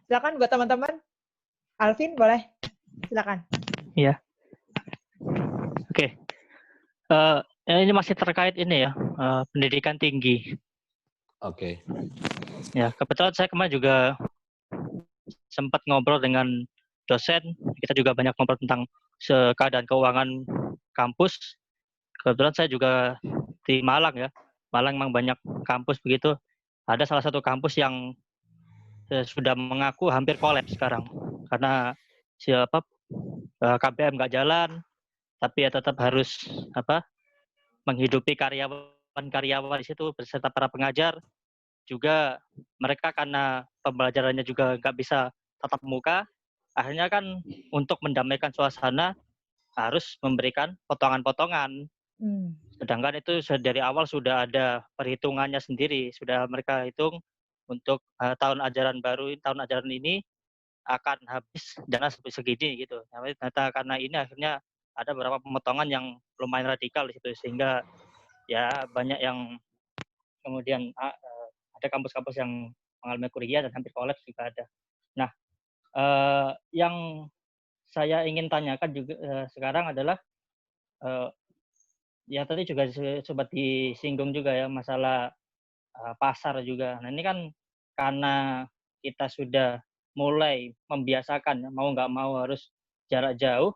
Silakan buat teman-teman. Alvin boleh, silakan. Iya. Oke. Ini masih terkait ini ya, pendidikan tinggi. Oke. Ya, kebetulan saya kemarin juga sempat ngobrol dengan dosen. Kita juga banyak ngobrol tentang keadaan keuangan kampus. Kebetulan saya juga di Malang ya. Malang memang banyak kampus begitu. Ada salah satu kampus yang sudah mengaku hampir kolaps sekarang karena KBM nggak jalan, tapi ya tetap harus menghidupi karyawan-karyawan di situ beserta para pengajar. Juga mereka karena pembelajarannya juga nggak bisa tatap muka, akhirnya kan untuk mendamaikan suasana harus memberikan potongan-potongan. Sedangkan itu dari awal sudah ada perhitungannya sendiri, sudah mereka hitung untuk tahun ajaran baru, tahun ajaran ini akan habis dana segini gitu. Ternyata karena ini akhirnya ada beberapa pemotongan yang lumayan radikal di situ, sehingga ya banyak yang kemudian ada kampus-kampus yang mengalami kerugian dan hampir kolaps juga ada. Nah, yang saya ingin tanyakan juga sekarang adalah ya tadi juga sempat disinggung juga ya masalah pasar juga. Nah ini kan karena kita sudah mulai membiasakan mau nggak mau harus jarak jauh,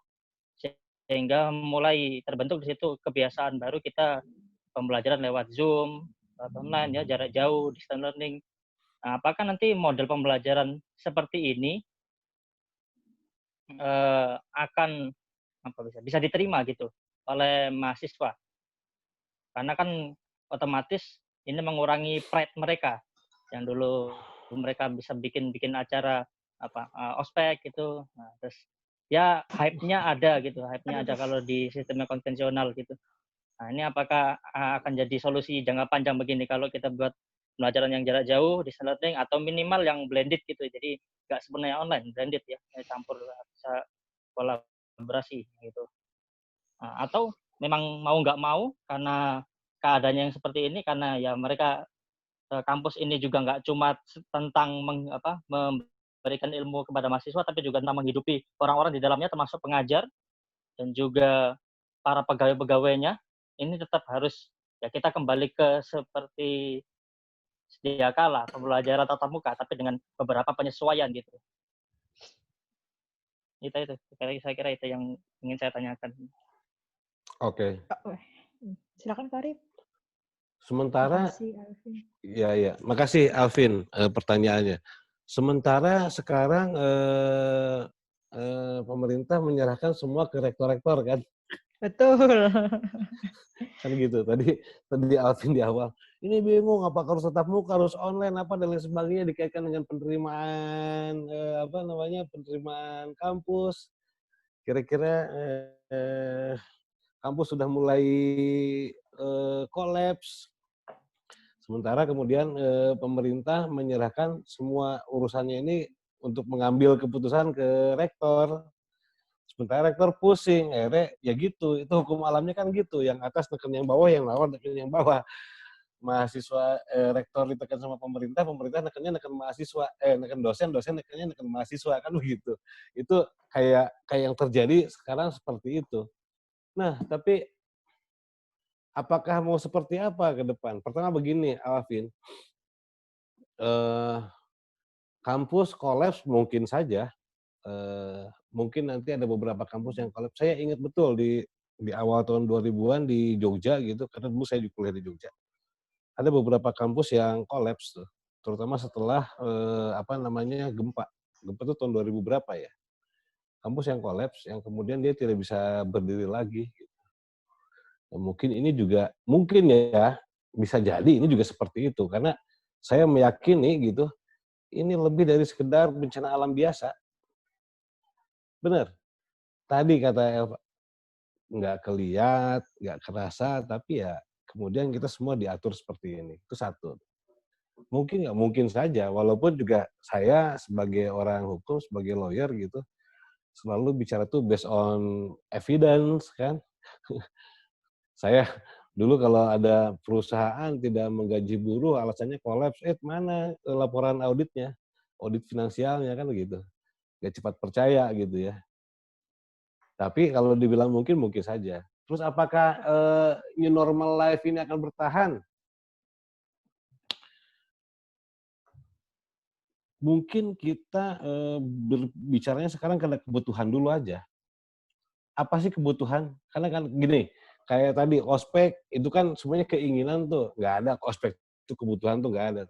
sehingga mulai terbentuk di situ kebiasaan baru kita pembelajaran lewat Zoom, lewat online ya, jarak jauh, distance learning. Nah, apakah nanti model pembelajaran seperti ini akan bisa diterima gitu oleh mahasiswa? Karena kan otomatis ini mengurangi pride mereka yang dulu mereka bisa bikin acara ospek gitu. Nah, terus ya hype-nya ada gitu, hype-nya ada kalau di sistemnya konvensional gitu. Nah, ini apakah akan jadi solusi jangka panjang begini kalau kita buat pembelajaran yang jarak jauh, distance learning, atau minimal yang blended gitu. Jadi nggak sebenarnya online, blended ya, campur bisa kolaborasi gitu. Nah, atau memang mau nggak mau karena keadaannya yang seperti ini, karena ya mereka kampus ini juga nggak cuma tentang memberikan ilmu kepada mahasiswa, tapi juga tentang menghidupi orang-orang di dalamnya, termasuk pengajar dan juga para pegawai-pegawainya. Ini tetap harus ya kita kembali ke seperti sedia kala pembelajaran tatap muka, tapi dengan beberapa penyesuaian gitu. Itu saya kira itu yang ingin saya tanyakan. Oke. Silakan Farid. Sementara, makasih Alvin. Ya, makasih Alvin pertanyaannya. Sementara sekarang pemerintah menyerahkan semua ke rektor-rektor kan? Betul. Kan gitu. Tadi Alvin di awal, ini bingung apakah harus tatap muka, harus online apa dan lain sebagainya dikaitkan dengan penerimaan penerimaan kampus. Kira-kira kampus sudah mulai kolaps. Sementara kemudian pemerintah menyerahkan semua urusannya ini untuk mengambil keputusan ke rektor. Sementara rektor pusing, akhirnya ya gitu, itu hukum alamnya kan gitu, yang atas neken yang bawah, yang bawah neken yang bawah. Mahasiswa, rektor ditekan sama pemerintah, pemerintah neken mahasiswa, neken dosen nekennya neken mahasiswa, kan begitu. Itu kayak yang terjadi sekarang seperti itu. Nah, tapi apakah mau seperti apa ke depan? Pertama begini, Alvin, kampus kolaps mungkin saja, mungkin nanti ada beberapa kampus yang kolaps. Saya ingat betul di awal tahun 2000-an di Jogja gitu, karena dulu saya kuliah di Jogja. Ada beberapa kampus yang kolaps tuh, terutama setelah gempa. Gempa itu tahun 2000 berapa ya? Kampus yang kolaps, yang kemudian dia tidak bisa berdiri lagi. Gitu. Nah, mungkin ini juga, bisa jadi ini juga seperti itu, karena saya meyakini gitu, ini lebih dari sekedar bencana alam biasa. Benar. Tadi kata Elva, nggak kelihat, nggak kerasa, tapi ya kemudian kita semua diatur seperti ini. Itu satu. Mungkin nggak mungkin saja, walaupun juga saya sebagai orang hukum, sebagai lawyer gitu, selalu bicara tuh based on evidence kan. Saya dulu kalau ada perusahaan tidak menggaji buruh, alasannya kolaps, mana laporan auditnya? audit finansialnya kan begitu. Nggak cepat percaya gitu ya. Tapi kalau dibilang mungkin saja. Terus apakah new normal life ini akan bertahan? Mungkin kita berbicaranya sekarang karena kebutuhan dulu aja. Apa sih kebutuhan? Karena kan gini, kayak tadi ospek itu kan semuanya keinginan tuh, nggak ada ospek itu kebutuhan tuh nggak ada.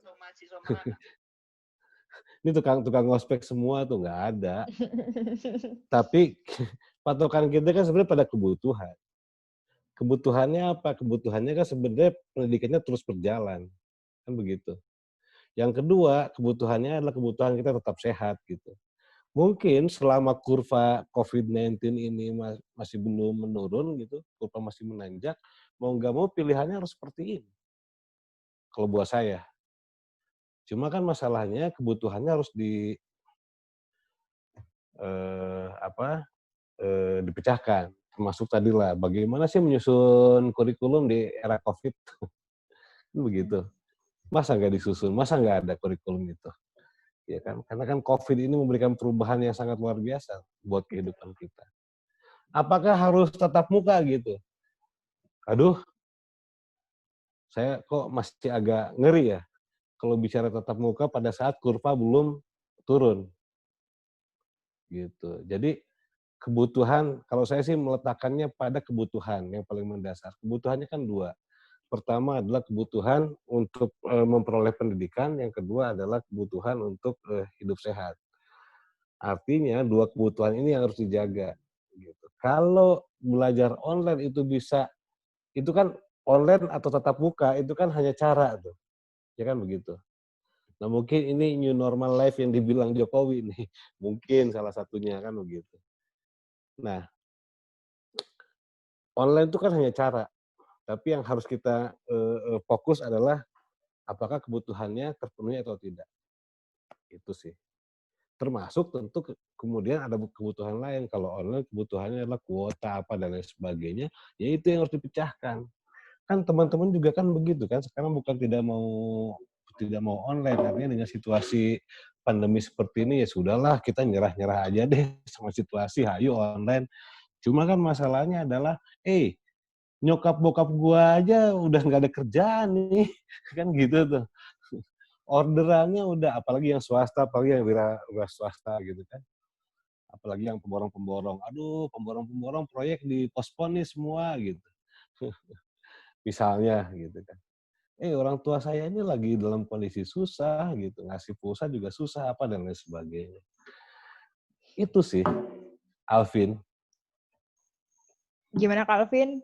Ini tukang ospek semua tuh nggak ada. Tapi patokan kita kan sebenarnya pada kebutuhan. Kebutuhannya apa? Kebutuhannya kan sebenarnya pendidikannya terus berjalan, kan begitu. Yang kedua, kebutuhannya adalah kebutuhan kita tetap sehat gitu. Mungkin selama kurva COVID-19 ini masih belum menurun gitu, kurva masih menanjak, mau nggak mau pilihannya harus seperti ini. Kalau buat saya. Cuma kan masalahnya kebutuhannya harus dipecahkan. Termasuk tadilah bagaimana sih menyusun kurikulum di era COVID. Begitu. Masa nggak disusun? Masa nggak ada kurikulum itu? Ya kan? Karena kan COVID ini memberikan perubahan yang sangat luar biasa buat kehidupan kita. Apakah harus tatap muka gitu? Aduh, saya kok masih agak ngeri ya kalau bicara tatap muka pada saat kurva belum turun. Gitu. Jadi kebutuhan, kalau saya sih meletakkannya pada kebutuhan yang paling mendasar. Kebutuhannya kan dua. Pertama adalah kebutuhan untuk memperoleh pendidikan, yang kedua adalah kebutuhan untuk hidup sehat. Artinya dua kebutuhan ini yang harus dijaga. Gitu. Kalau belajar online itu bisa, itu kan online atau tatap muka itu kan hanya cara tuh, ya kan begitu. Nah mungkin ini new normal life yang dibilang Jokowi nih, mungkin salah satunya kan begitu. Nah online itu kan hanya cara, tapi yang harus kita fokus adalah apakah kebutuhannya terpenuhi atau tidak. Itu sih. Termasuk tentu kemudian ada kebutuhan lain. Kalau online kebutuhannya adalah kuota apa dan lain sebagainya, ya itu yang harus dipecahkan. Kan teman-teman juga kan begitu kan, sekarang bukan tidak mau online, artinya dengan situasi pandemi seperti ini ya sudahlah kita nyerah-nyerah aja deh sama situasi, hayu online. Cuma kan masalahnya adalah, nyokap bokap gua aja udah nggak ada kerjaan nih, kan gitu tuh. Orderannya udah, apalagi yang swasta, apalagi yang wira swasta gitu kan. Apalagi yang pemborong-pemborong, aduh pemborong-pemborong proyek dipospon nih semua gitu. Misalnya gitu kan. Orang tua saya ini lagi dalam kondisi susah gitu, ngasih pulsa juga susah apa dan lain sebagainya. Itu sih, Alvin. Gimana Kak Alvin?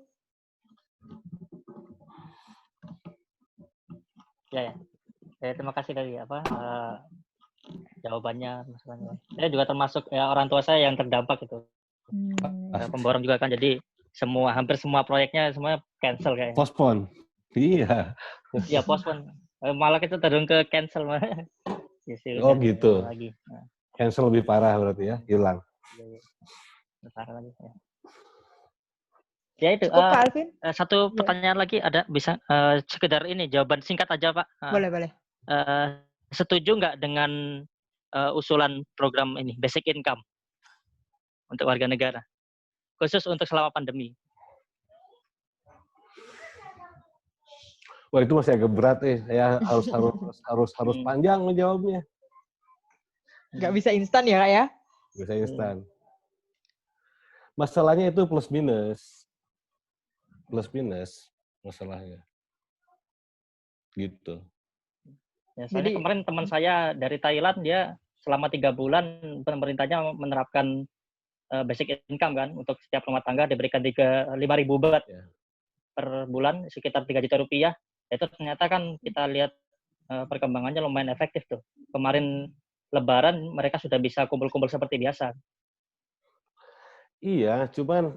Ya. Terima kasih dari jawabannya, masalahnya. Saya juga termasuk ya orang tua saya yang terdampak itu. Pemborong juga kan, jadi hampir semua proyeknya semuanya cancel kayaknya. Postpone. Iya. Iya, postpone. Malah kita cenderung ke cancel mah. Oh gitu. Lagi. Nah. Cancel lebih parah berarti ya, hilang. Lebih parah lagi. Ya itu. Cukup Kak Alvin? Satu pertanyaan lagi ada, bisa sekedar ini jawaban singkat aja Pak. Boleh. Setuju nggak dengan usulan program ini basic income untuk warga negara, khusus untuk selama pandemi? Wah itu masih agak berat saya harus panjang menjawabnya. Nggak bisa instan ya Kak ya? Nggak bisa instan. Masalahnya itu plus minus masalahnya. Gitu. Ya, soalnya kemarin teman saya dari Thailand, dia selama 3 bulan pemerintahnya menerapkan basic income kan, untuk setiap rumah tangga diberikan 5.000 baht per bulan, sekitar 3 juta rupiah. Itu ternyata kan kita lihat perkembangannya lumayan efektif tuh. Kemarin Lebaran mereka sudah bisa kumpul-kumpul seperti biasa. Iya, cuman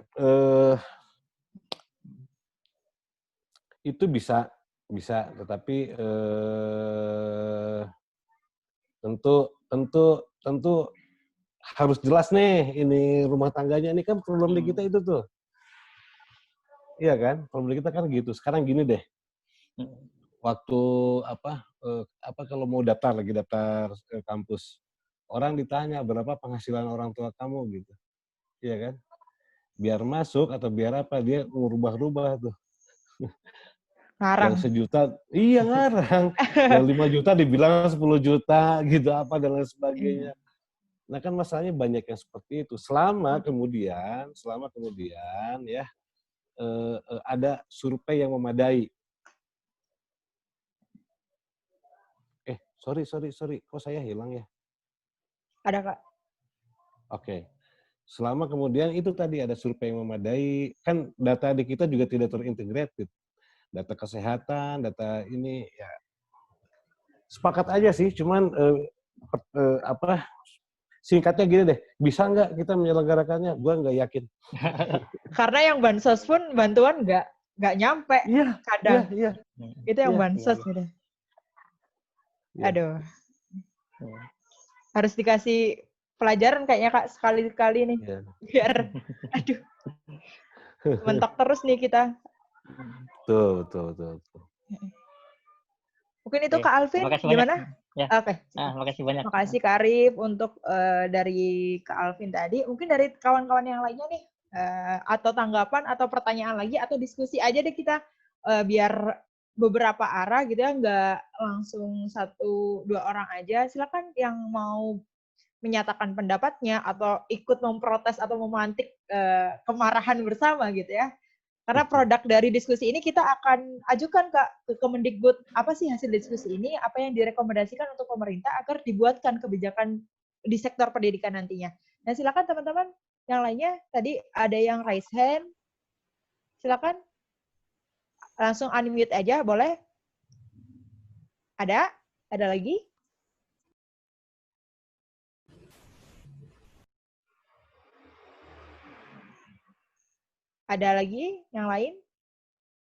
itu bisa, tetapi tentu harus jelas nih ini rumah tangganya, ini kan problem di kita itu tuh. Iya kan? Problem di kita kan gitu. Sekarang gini deh. waktu apa kalau mau daftar ke kampus, orang ditanya berapa penghasilan orang tua kamu gitu, iya kan? Biar masuk atau biar apa dia ngubah-rubah tuh. Ngarang. Yang sejuta, iya ngarang. Yang 5 juta dibilang 10 juta gitu apa dan lain sebagainya. Nah kan masalahnya banyak yang seperti itu. Selama kemudian ya ada survei yang memadai. Sorry. Kok saya hilang ya? Ada, Kak. Oke. Selama kemudian itu tadi ada survei yang memadai, kan data di kita juga tidak terintegrated. Data kesehatan, data ini ya sepakat aja sih, cuman singkatnya gini deh, bisa nggak kita menyelenggarakannya? Gua nggak yakin. Karena yang bansos pun bantuan nggak nyampe kadang. Iya. Itu yang Iya. bansos gitu. Iya. Aduh. Harus dikasih pelajaran kayaknya Kak sekali-kali nih. Iya. Biar aduh. Mentok terus nih kita. Betul. Mungkin itu Kak Alvin gimana? Ya. Oke. Makasih banyak. Makasih Kak Arif untuk dari Kak Alvin tadi. Mungkin dari kawan-kawan yang lainnya nih atau tanggapan atau pertanyaan lagi atau diskusi aja deh kita biar beberapa arah gitu ya, nggak langsung 1-2 orang aja. Silakan yang mau menyatakan pendapatnya atau ikut memprotes atau memantik kemarahan bersama gitu ya. Karena produk dari diskusi ini kita akan ajukan ke Kemendikbud, apa sih hasil diskusi ini, apa yang direkomendasikan untuk pemerintah agar dibuatkan kebijakan di sektor pendidikan nantinya. Nah silakan teman-teman yang lainnya, tadi ada yang raise hand, silakan langsung unmute aja, boleh? Ada lagi? Ada lagi yang lain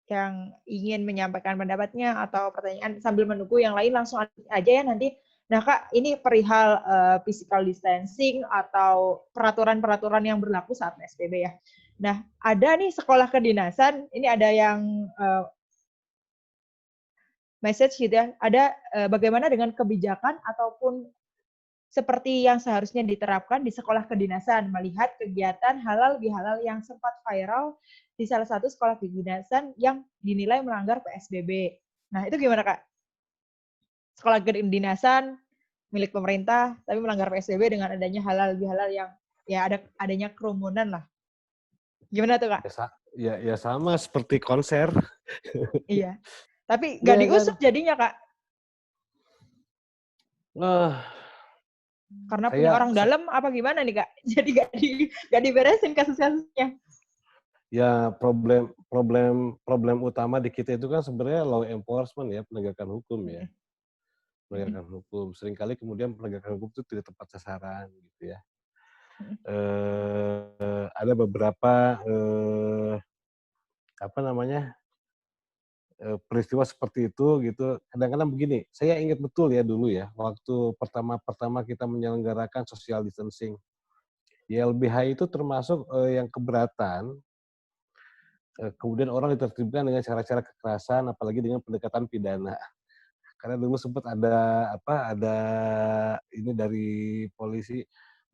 yang ingin menyampaikan pendapatnya atau pertanyaan sambil menunggu yang lain langsung aja ya nanti. Nah Kak, ini perihal physical distancing atau peraturan-peraturan yang berlaku saat PSBB ya. Nah, ada nih sekolah kedinasan, ini ada yang message gitu ya, ada bagaimana dengan kebijakan ataupun seperti yang seharusnya diterapkan di sekolah kedinasan, melihat kegiatan halal bihalal yang sempat viral di salah satu sekolah kedinasan yang dinilai melanggar PSBB. Nah, itu gimana, Kak? Sekolah kedinasan milik pemerintah, tapi melanggar PSBB dengan adanya halal bihalal yang ya adanya kerumunan lah. Gimana tuh, Kak? Ya sama seperti konser. Iya. Tapi nggak diusut jadinya, Kak. Karena punya orang dalam apa gimana nih Kak? Jadi nggak diberesin kasus-kasusnya. Ya problem utama di kita itu kan sebenarnya law enforcement ya, penegakan hukum ya. Penegakan hukum. Seringkali kemudian penegakan hukum itu tidak tepat sasaran gitu ya. Ada beberapa peristiwa seperti itu gitu. Kadang-kadang begini, saya ingat betul ya dulu ya, waktu pertama kita menyelenggarakan social distancing. YLBH itu termasuk yang keberatan, kemudian orang ditertibkan dengan cara-cara kekerasan, apalagi dengan pendekatan pidana. Karena dulu sempat ada ini dari polisi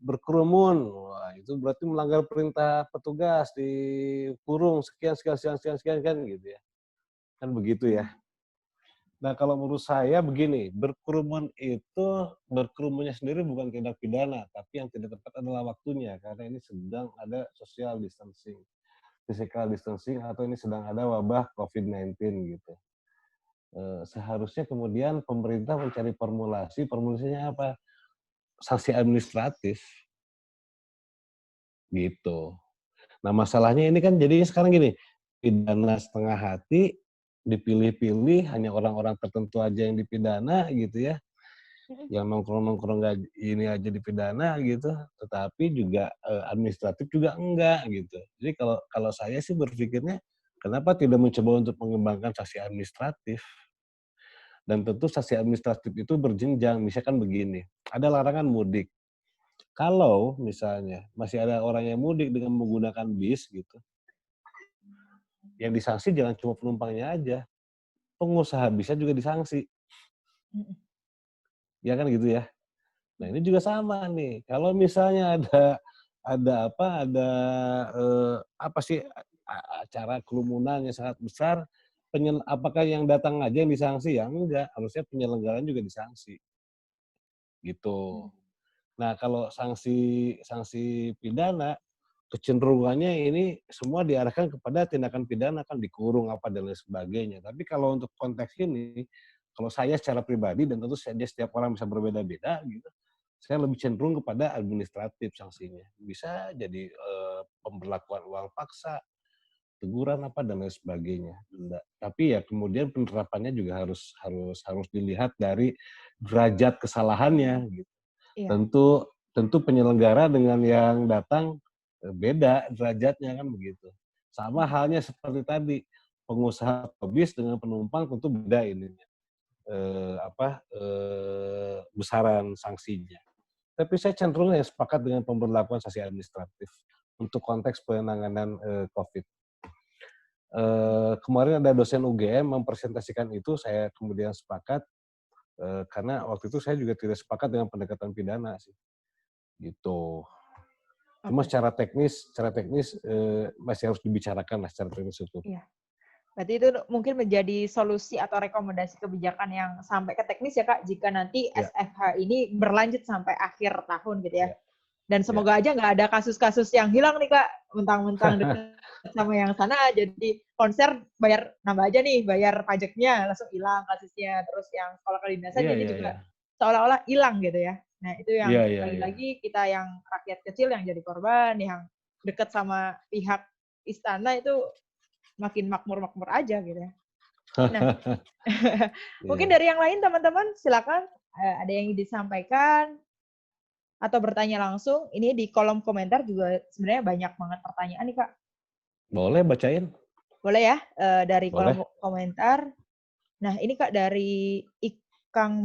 berkerumun, wah itu berarti melanggar perintah petugas, dikurung sekian kan gitu ya. Kan begitu ya. Nah kalau menurut saya begini, berkerumunnya sendiri bukan tindak pidana, tapi yang tidak tepat adalah waktunya, karena ini sedang ada social distancing, physical distancing, atau ini sedang ada wabah COVID-19 gitu. Seharusnya kemudian pemerintah mencari formulasinya apa? Sanksi administratif. Gitu. Nah masalahnya ini kan jadinya sekarang gini, pidana setengah hati, dipilih-pilih, hanya orang-orang tertentu aja yang dipidana gitu ya. Yang nongkrong-nongkrong ini aja dipidana gitu, tetapi juga administratif juga enggak gitu. Jadi kalau saya sih berpikirnya, kenapa tidak mencoba untuk mengembangkan sanksi administratif? Dan tentu sanksi administratif itu berjenjang, misalkan begini, ada larangan mudik. Kalau misalnya masih ada orang yang mudik dengan menggunakan bis gitu, yang disanksi jangan cuma penumpangnya aja, pengusaha bisa juga disanksi. Mhm. Ya kan gitu ya. Nah ini juga sama nih. Kalau misalnya acara kerumunan yang sangat besar, apakah yang datang aja yang disanksi? Ya enggak, harusnya penyelenggaraan juga disanksi. Gitu. Nah, kalau sanksi pidana, kecenderungannya ini semua diarahkan kepada tindakan pidana, kan dikurung apa dan lain sebagainya. Tapi kalau untuk konteks ini, kalau saya secara pribadi dan tentu saja setiap orang bisa berbeda-beda gitu, saya lebih cenderung kepada administratif sanksinya. Bisa jadi pemberlakuan uang paksa, teguran apa dan lain sebagainya. Tapi ya kemudian penerapannya juga harus dilihat dari derajat kesalahannya gitu. Iya. Tentu penyelenggara dengan yang datang beda derajatnya kan begitu. Sama halnya seperti tadi, pengusaha bis dengan penumpang tentu beda ininya, besaran sanksinya. Tapi saya cenderung ya sepakat dengan pemberlakuan sanksi administratif untuk konteks penanganan COVID. Kemarin ada dosen UGM mempresentasikan itu, saya kemudian sepakat, karena waktu itu saya juga tidak sepakat dengan pendekatan pidana sih. Gitu. Cuma Oke. secara teknis masih harus dibicarakan lah secara teknis itu. Iya. Berarti itu mungkin menjadi solusi atau rekomendasi kebijakan yang sampai ke teknis ya Kak, jika nanti Ya, SFH ini berlanjut sampai akhir tahun gitu ya. ya, Dan ya. semoga aja nggak ada kasus-kasus yang hilang nih Kak, mentang-mentang deket sama yang sana, jadi konser bayar nambah aja nih, bayar pajaknya langsung hilang kasusnya. Terus yang sekolah kedinasan Iya, jadi iya, juga iya. seolah-olah hilang gitu ya. Nah itu yang Iya, iya, kembali iya. lagi kita yang rakyat kecil yang jadi korban, yang dekat sama pihak istana itu makin makmur-makmur aja gitu ya. Nah, mungkin Iya. dari yang lain teman-teman silakan ada yang ingin disampaikan atau bertanya langsung. Ini di kolom komentar juga sebenarnya banyak banget pertanyaan nih Kak. Boleh bacain? Boleh ya dari kolom Boleh. komentar. Nah ini Kak dari Ikang